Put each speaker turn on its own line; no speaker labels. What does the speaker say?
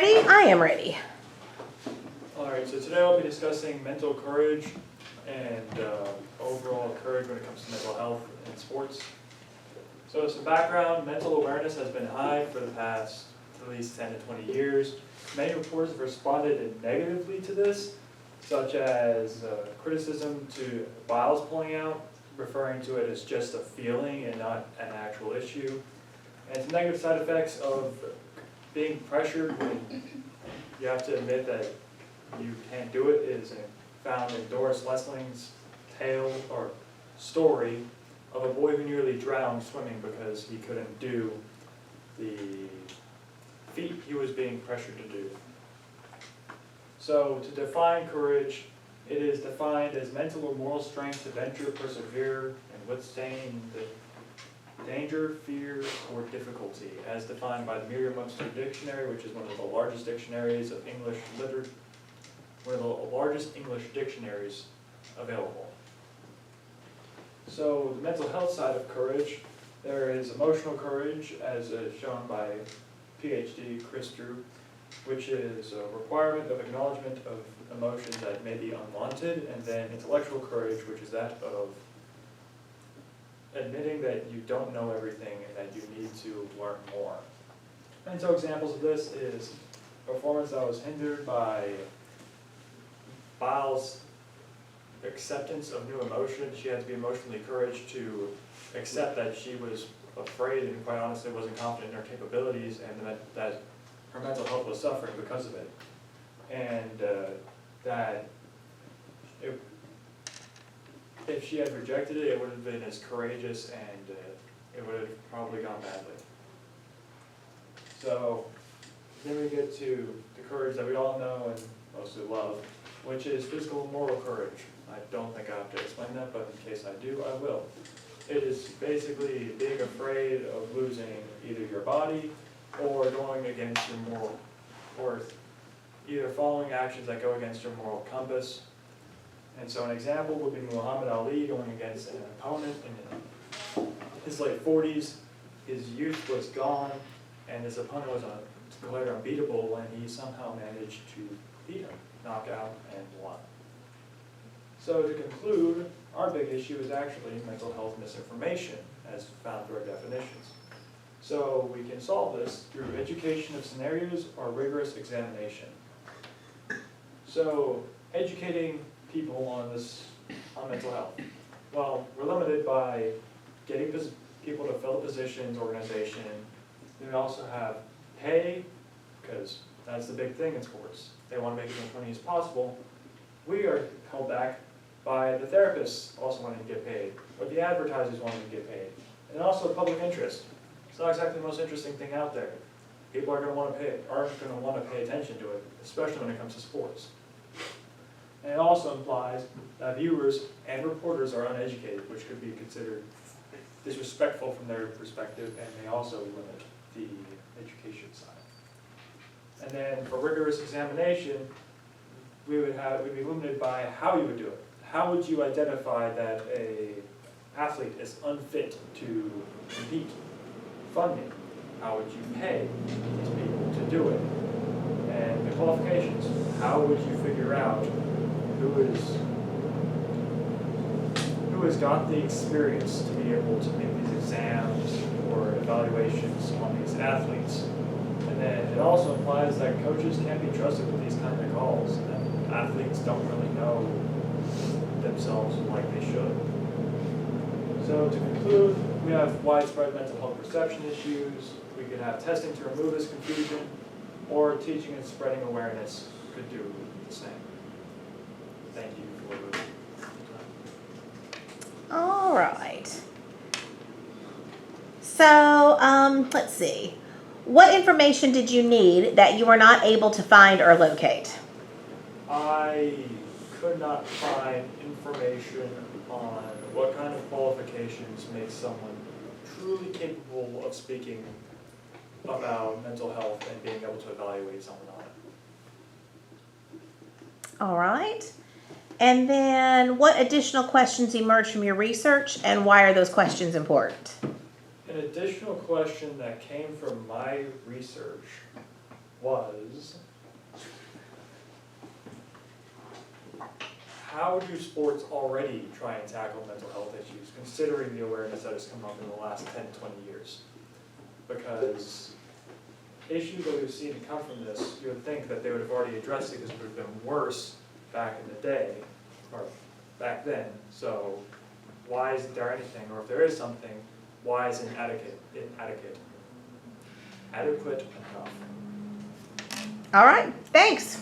ready? I am ready.
Alright, so today I'll be discussing mental courage and overall courage when it comes to mental health in sports. So some background, mental awareness has been high for the past at least 10 to 20 years. Many reports have responded negatively to this, such as criticism to Biles pulling out, referring to it as just a feeling and not an actual issue. And some negative side effects of being pressured when you have to admit that you can't do it is found in Doris Lesling's tale or story of a boy who nearly drowned swimming because he couldn't do the feat he was being pressured to do. So to define courage, it is defined as mental or moral strength to venture, persevere, and withstand the danger, fear, or difficulty, as defined by the Merriam-Webster Dictionary, which is one of the largest dictionaries of English literature, one of the largest English dictionaries available. So the mental health side of courage, there is emotional courage, as shown by PhD Chris Drew, which is a requirement of acknowledgement of emotions that may be unwanted, and then intellectual courage, which is that of admitting that you don't know everything and that you need to learn more. And so examples of this is a performance that was hindered by Biles' acceptance of new emotion. She had to be emotionally courage to accept that she was afraid and quite honestly wasn't confident in her capabilities, and that her mental health was suffering because of it. And that if she had rejected it, it would have been as courageous, and it would have probably gone badly. So then we get to the courage that we all know and mostly love, which is physical and moral courage. I don't think I have to explain that, but in case I do, I will. It is basically being afraid of losing either your body or going against your moral, or either following actions that go against your moral compass. And so an example would be Muhammad Ali going against an opponent in his late 40s. His youth was gone, and his opponent was declared unbeatable, and he somehow managed to beat him, knock out, and won. So to conclude, our big issue is actually mental health misinformation, as found through our definitions. So we can solve this through education of scenarios or rigorous examination. So educating people on mental health. Well, we're limited by getting people to fill the positions, organization. We also have pay, because that's the big thing in sports. They want to make as much money as possible. We are held back by the therapists also wanting to get paid, or the advertisers wanting to get paid, and also public interest. It's not exactly the most interesting thing out there. People aren't going to want to pay attention to it, especially when it comes to sports. And it also implies that viewers and reporters are uneducated, which could be considered disrespectful from their perspective, and may also limit the education side. And then for rigorous examination, we'd be limited by how you would do it. How would you identify that an athlete is unfit to compete? Funding. How would you pay these people to do it? And the qualifications. How would you figure out who has got the experience to be able to make these exams or evaluations on these athletes? And then it also implies that coaches can't be trusted with these kinds of calls, and athletes don't really know themselves like they should. So to conclude, we have widespread mental health perception issues. We could have testing to remove this confusion, or teaching and spreading awareness could do the same. Thank you for your time.
All right. So, let's see. What information did you need that you were not able to find or locate?
I could not find information on what kind of qualifications make someone truly capable of speaking about mental health and being able to evaluate someone on it.
All right. And then what additional questions emerged from your research, and why are those questions important?
An additional question that came from my research was, how do sports already try and tackle mental health issues, considering the awareness that has come up in the last 10, 20 years? Because issues that we've seen come from this, you would think that they would have already addressed it because it would have been worse back in the day, or back then. So why isn't there anything, or if there is something, why isn't adequate enough?
All right, thanks.